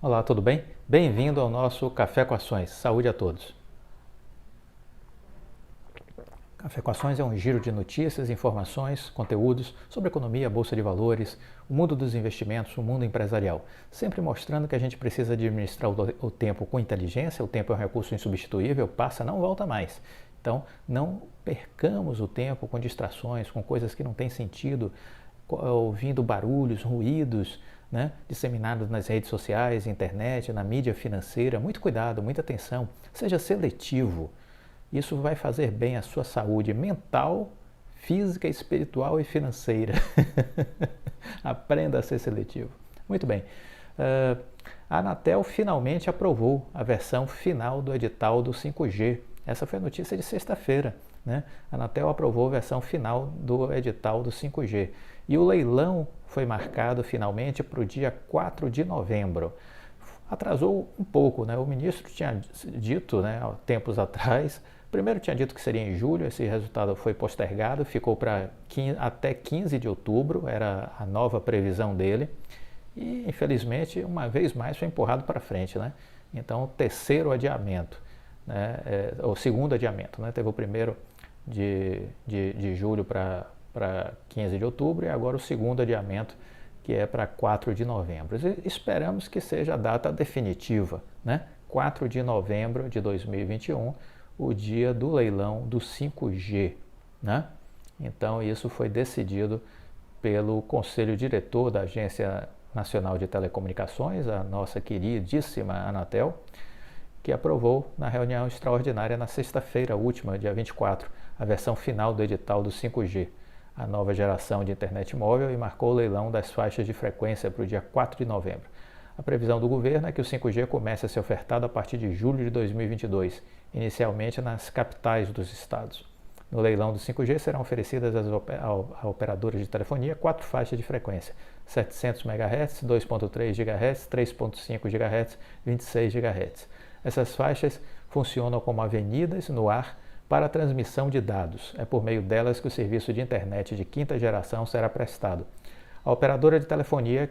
Olá, tudo bem? Bem-vindo ao nosso Café com Ações. Saúde a todos. Café com Ações é um giro de notícias, informações, conteúdos sobre economia, bolsa de valores, o mundo dos investimentos, o mundo empresarial, sempre mostrando que a gente precisa administrar o tempo com inteligência. O tempo é um recurso insubstituível, passa, não volta mais. Então, não percamos o tempo com distrações, com coisas que não têm sentido, ouvindo barulhos, ruídos, né, disseminados nas redes sociais, internet, na mídia financeira. Muito cuidado, muita atenção, seja seletivo. Isso vai fazer bem à sua saúde mental, física, espiritual e financeira. Aprenda a ser seletivo. Muito bem. A Anatel finalmente aprovou a versão final do edital do 5G. Essa foi a notícia de sexta-feira, né? A Anatel aprovou a versão final do edital do 5G. E o leilão foi marcado finalmente para o dia 4 de novembro. Atrasou um pouco, né? O ministro tinha dito, né, há tempos atrás, primeiro tinha dito que seria em julho, esse resultado foi postergado, ficou para até 15 de outubro, era a nova previsão dele. E, infelizmente, uma vez mais foi empurrado para frente, né? Então, o terceiro adiamento, né? O segundo adiamento, né? Teve o primeiro de julho para 15 de outubro e agora o segundo adiamento, que é para 4 de novembro. Esperamos que seja a data definitiva, né? 4 de novembro de 2021, o dia do leilão do 5G, né? Então, isso foi decidido pelo Conselho Diretor da Agência Nacional de Telecomunicações, a nossa queridíssima Anatel, que aprovou na reunião extraordinária na sexta-feira última, dia 24, a versão final do edital do 5G, a nova geração de internet móvel, e marcou o leilão das faixas de frequência para o dia 4 de novembro. A previsão do governo é que o 5G comece a ser ofertado a partir de julho de 2022, inicialmente nas capitais dos estados. No leilão do 5G serão oferecidas a operadoras de telefonia 4 faixas de frequência: 700 MHz, 2.3 GHz, 3.5 GHz, 26 GHz. Essas faixas funcionam como avenidas no ar para a transmissão de dados. É por meio delas que o serviço de internet de quinta geração será prestado. A operadora de telefonia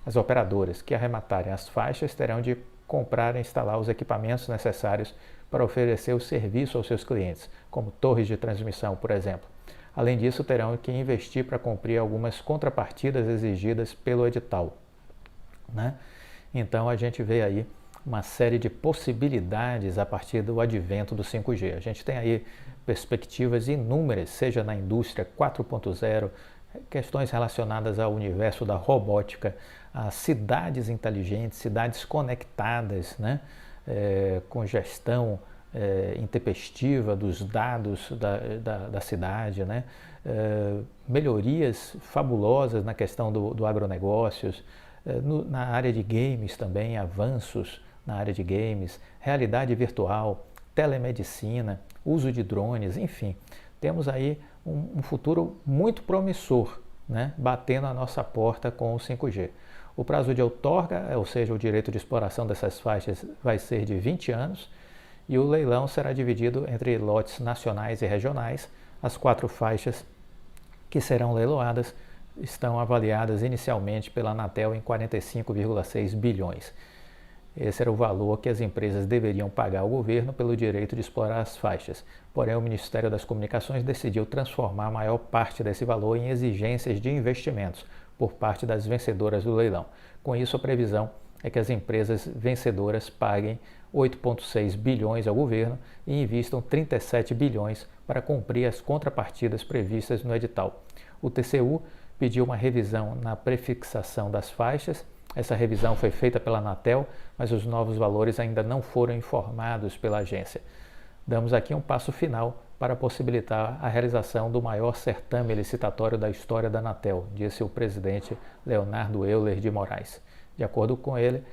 as operadoras que arrematarem as faixas terão de comprar e instalar os equipamentos necessários para oferecer o serviço aos seus clientes, como torres de transmissão, por exemplo. Além disso, terão que investir para cumprir algumas contrapartidas exigidas pelo edital, né? Então, a gente vê aí uma série de possibilidades a partir do advento do 5G. A gente tem aí perspectivas inúmeras, seja na indústria 4.0, questões relacionadas ao universo da robótica, a cidades inteligentes, cidades conectadas, né? Com gestão intempestiva dos dados da cidade, né? Melhorias fabulosas na questão do agronegócios, na área de games também, avanços na área de games, realidade virtual, telemedicina, uso de drones, enfim. Temos aí um futuro muito promissor, né, batendo a nossa porta com o 5G. O prazo de outorga, ou seja, o direito de exploração dessas faixas, vai ser de 20 anos e o leilão será dividido entre lotes nacionais e regionais. As 4 faixas que serão leiloadas estão avaliadas inicialmente pela Anatel em 45,6 bilhões. Esse era o valor que as empresas deveriam pagar ao governo pelo direito de explorar as faixas. Porém, o Ministério das Comunicações decidiu transformar a maior parte desse valor em exigências de investimentos por parte das vencedoras do leilão. Com isso, a previsão é que as empresas vencedoras paguem 8,6 bilhões ao governo e investam 37 bilhões para cumprir as contrapartidas previstas no edital. O TCU pediu uma revisão na prefixação das faixas. Essa revisão foi feita pela Anatel, mas os novos valores ainda não foram informados pela agência. Damos aqui um passo final para possibilitar a realização do maior certame licitatório da história da Anatel, disse o presidente Leonardo Euler de Moraes. De acordo com ele,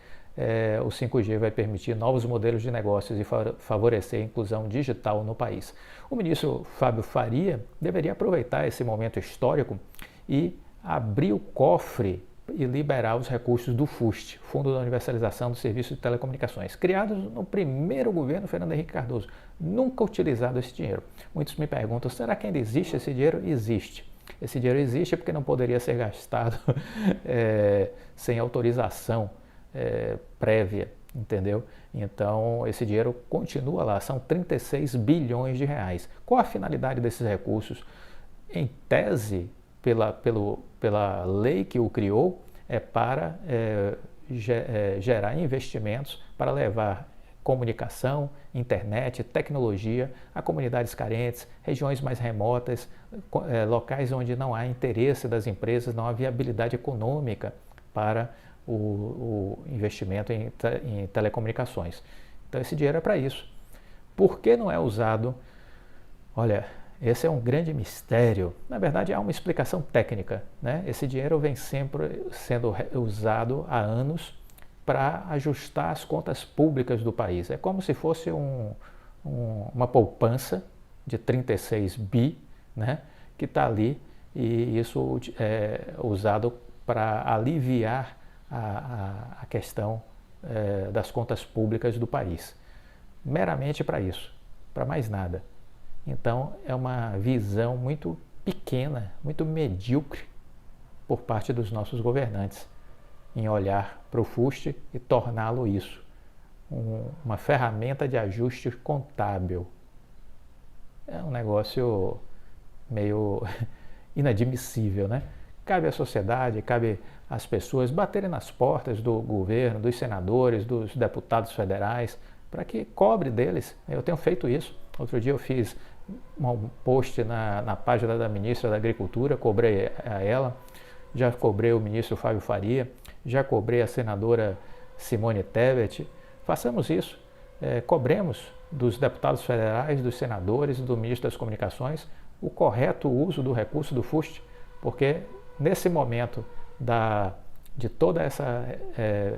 o 5G vai permitir novos modelos de negócios e favorecer a inclusão digital no país. O ministro Fábio Faria deveria aproveitar esse momento histórico e abrir o cofre e liberar os recursos do FUST, Fundo da Universalização do Serviço de Telecomunicações, criados no primeiro governo Fernando Henrique Cardoso. Nunca utilizado esse dinheiro. Muitos me perguntam, será que ainda existe esse dinheiro? Existe. Esse dinheiro existe porque não poderia ser gastado sem autorização prévia, entendeu? Então, esse dinheiro continua lá, são 36 bilhões de reais. Qual a finalidade desses recursos? Em tese, pela lei que o criou, é para gerar investimentos para levar comunicação, internet, tecnologia a comunidades carentes, regiões mais remotas, locais onde não há interesse das empresas, não há viabilidade econômica para o investimento em telecomunicações. Então esse dinheiro é para isso. Por que não é usado? Olha, esse é um grande mistério. Na verdade, há uma explicação técnica, né? Esse dinheiro vem sempre sendo usado há anos para ajustar as contas públicas do país. É como se fosse uma poupança de 36 bi, né? Que está ali, e isso é usado para aliviar a questão das contas públicas do país. Meramente para isso, para mais nada. Então, é uma visão muito pequena, muito medíocre por parte dos nossos governantes em olhar para o fuste e torná-lo isso, uma ferramenta de ajuste contábil. É um negócio meio inadmissível, né? Cabe à sociedade, cabe às pessoas baterem nas portas do governo, dos senadores, dos deputados federais, para que cobre deles. Eu tenho feito isso. Outro dia eu fiz um post na página da ministra da Agricultura, cobrei a ela, já cobrei o ministro Fábio Faria, já cobrei a senadora Simone Tebet. Façamos isso, cobremos dos deputados federais, dos senadores, do ministro das Comunicações, o correto uso do recurso do FUST, porque nesse momento de toda essa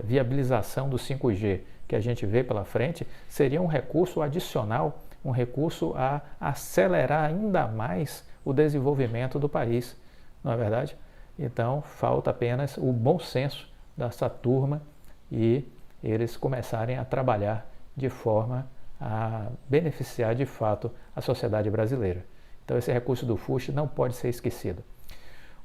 viabilização do 5G que a gente vê pela frente, seria um recurso adicional, um recurso a acelerar ainda mais o desenvolvimento do país, não é verdade? Então, falta apenas o bom senso dessa turma e eles começarem a trabalhar de forma a beneficiar de fato a sociedade brasileira. Então, esse recurso do FUST não pode ser esquecido.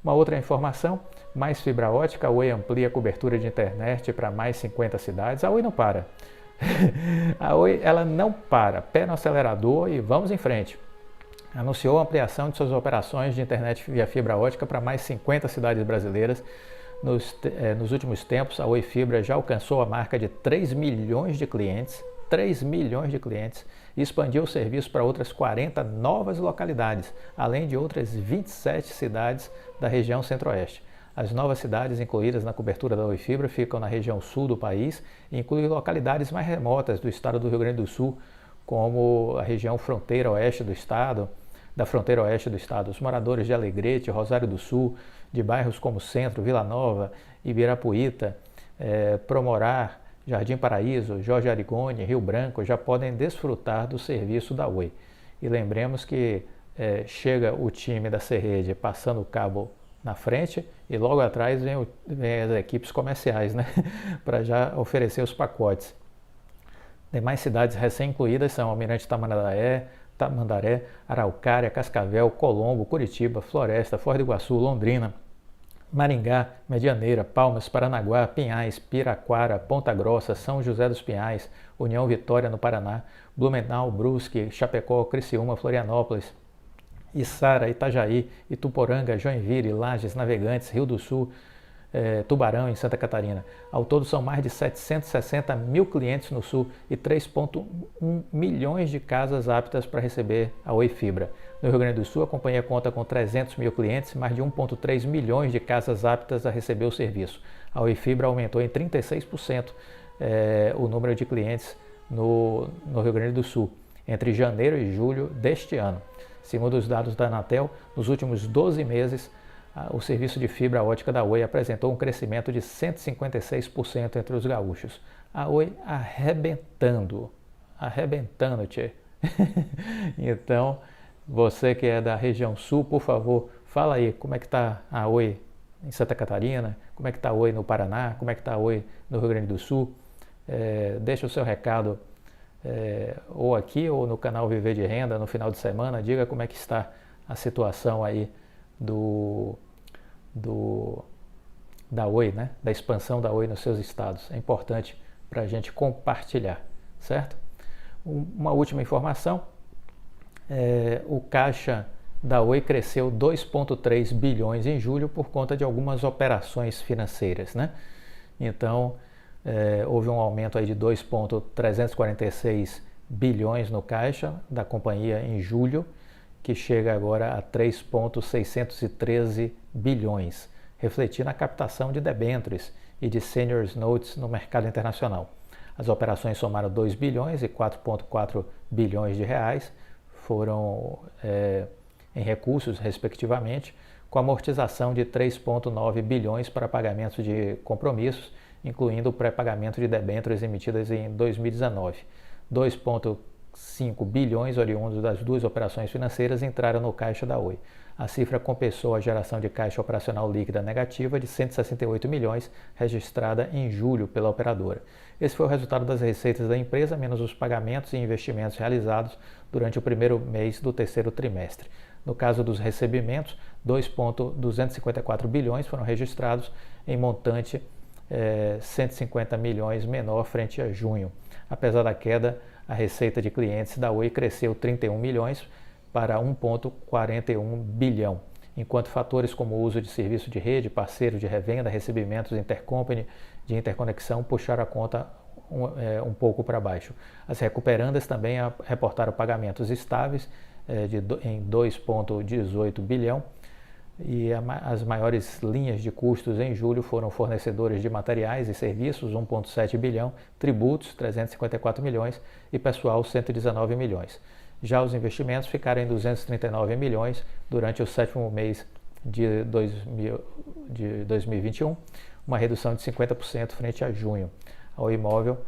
Uma outra informação, mais fibra ótica, a Oi amplia a cobertura de internet para mais 50 cidades. A Oi não para. A Oi, ela não para, pé no acelerador e vamos em frente. Anunciou a ampliação de suas operações de internet via fibra ótica para mais 50 cidades brasileiras. Nos últimos tempos, a Oi Fibra já alcançou a marca de 3 milhões de clientes, 3 milhões de clientes, e expandiu o serviço para outras 40 novas localidades, além de outras 27 cidades da região centro-oeste. As novas cidades incluídas na cobertura da Oi Fibra ficam na região sul do país e incluem localidades mais remotas do estado do Rio Grande do Sul, como a região fronteira oeste do estado, da fronteira oeste do estado. Os moradores de Alegrete, Rosário do Sul, de bairros como Centro, Vila Nova, Ibirapuíta, Promorar, Jardim Paraíso, Jorge Arigoni, Rio Branco já podem desfrutar do serviço da Oi. E lembremos que chega o time da Serrede passando o cabo na frente e logo atrás vem as equipes comerciais, né? Para já oferecer os pacotes. Demais cidades recém-incluídas são Almirante Tamandaré, Araucária, Cascavel, Colombo, Curitiba, Floresta, Foz do Iguaçu, Londrina, Maringá, Medianeira, Palmas, Paranaguá, Pinhais, Piraquara, Ponta Grossa, São José dos Pinhais, União Vitória no Paraná, Blumenau, Brusque, Chapecó, Criciúma, Florianópolis, Içara, Itajaí, Ituporanga, Joinville, Lages, Navegantes, Rio do Sul, Tubarão em Santa Catarina. Ao todo são mais de 760 mil clientes no Sul e 3,1 milhões de casas aptas para receber a Oi Fibra. No Rio Grande do Sul, a companhia conta com 300 mil clientes e mais de 1,3 milhões de casas aptas a receber o serviço. A Oi Fibra aumentou em 36% o número de clientes no Rio Grande do Sul entre janeiro e julho deste ano. Segundo os dados da Anatel, nos últimos 12 meses, o serviço de fibra ótica da Oi apresentou um crescimento de 156% entre os gaúchos. A Oi arrebentando, tchê. Então, você que é da região sul, por favor, fala aí como é que está a Oi em Santa Catarina, como é que está a Oi no Paraná, como é que está a Oi no Rio Grande do Sul. Deixa o seu recado ou aqui ou no canal Viver de Renda no final de semana, diga como é que está a situação aí da Oi, né? Da expansão da Oi nos seus estados. É importante para a gente compartilhar, certo? Uma última informação, o caixa da Oi cresceu 2,3 bilhões em julho por conta de algumas operações financeiras, né? Então, houve um aumento aí de 2,346 bilhões no caixa da companhia em julho, que chega agora a 3,613 bilhões, refletindo a captação de debêntures e de seniors notes no mercado internacional. As operações somaram 2 bilhões e 4,4 bilhões de reais, foram em recursos, respectivamente, com amortização de 3,9 bilhões para pagamentos de compromissos, incluindo o pré-pagamento de debêntures emitidas em 2019. 2,5 bilhões oriundos das duas operações financeiras entraram no caixa da Oi. A cifra compensou a geração de caixa operacional líquida negativa de 168 milhões, registrada em julho pela operadora. Esse foi o resultado das receitas da empresa, menos os pagamentos e investimentos realizados durante o primeiro mês do terceiro trimestre. No caso dos recebimentos, 2,254 bilhões foram registrados em montante 150 milhões menor frente a junho. Apesar da queda, a receita de clientes da Oi cresceu 31 milhões para 1,41 bilhão, enquanto fatores como o uso de serviço de rede, parceiro de revenda, recebimentos intercompany de interconexão puxaram a conta um pouco para baixo. As recuperandas também reportaram pagamentos estáveis em 2,18 bilhão, e as maiores linhas de custos em julho foram fornecedores de materiais e serviços, 1,7 bilhão, tributos, 354 milhões e pessoal, 119 milhões. Já os investimentos ficaram em 239 milhões durante o sétimo mês de 2021, uma redução de 50% frente a junho. A Oi Móvel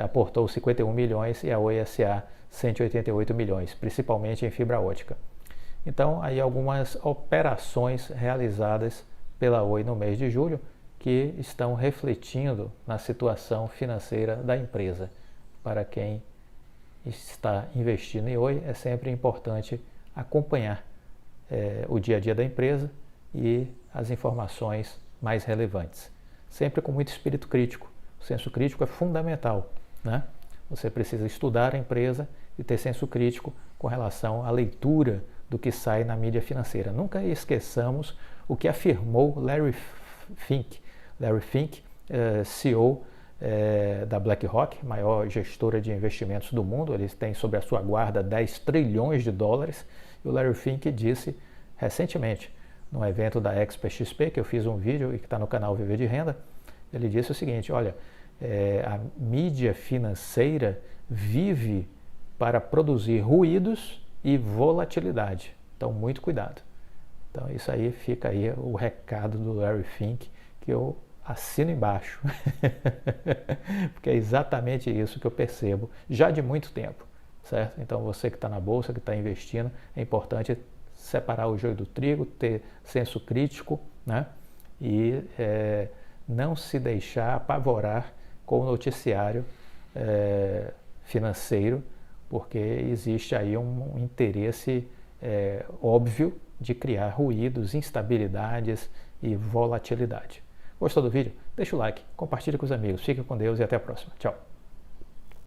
aportou 51 milhões e a Oi S.A. 188 milhões, principalmente em fibra ótica. Então, aí algumas operações realizadas pela Oi no mês de julho que estão refletindo na situação financeira da empresa. Para quem está investindo em Oi, é sempre importante acompanhar o dia a dia da empresa e as informações mais relevantes. Sempre com muito espírito crítico. O senso crítico é fundamental, né? Você precisa estudar a empresa e ter senso crítico com relação à leitura do que sai na mídia financeira. Nunca esqueçamos o que afirmou Larry Fink. Larry Fink, CEO da BlackRock, maior gestora de investimentos do mundo. Eles têm sob a sua guarda 10 trilhões de dólares. E o Larry Fink disse recentemente, num evento da Expo XP, que eu fiz um vídeo e que está no canal Viver de Renda, ele disse o seguinte: olha, a mídia financeira vive para produzir ruídos e volatilidade. Então, muito cuidado. Então, isso aí fica aí o recado do Larry Fink, que eu assino embaixo. Porque é exatamente isso que eu percebo já de muito tempo, certo? Então, você que está na bolsa, que está investindo, é importante separar o joio do trigo, ter senso crítico, né? E não se deixar apavorar com o noticiário financeiro, porque existe aí um interesse óbvio de criar ruídos, instabilidades e volatilidade. Gostou do vídeo? Deixa o like, compartilhe com os amigos. Fique com Deus e até a próxima. Tchau!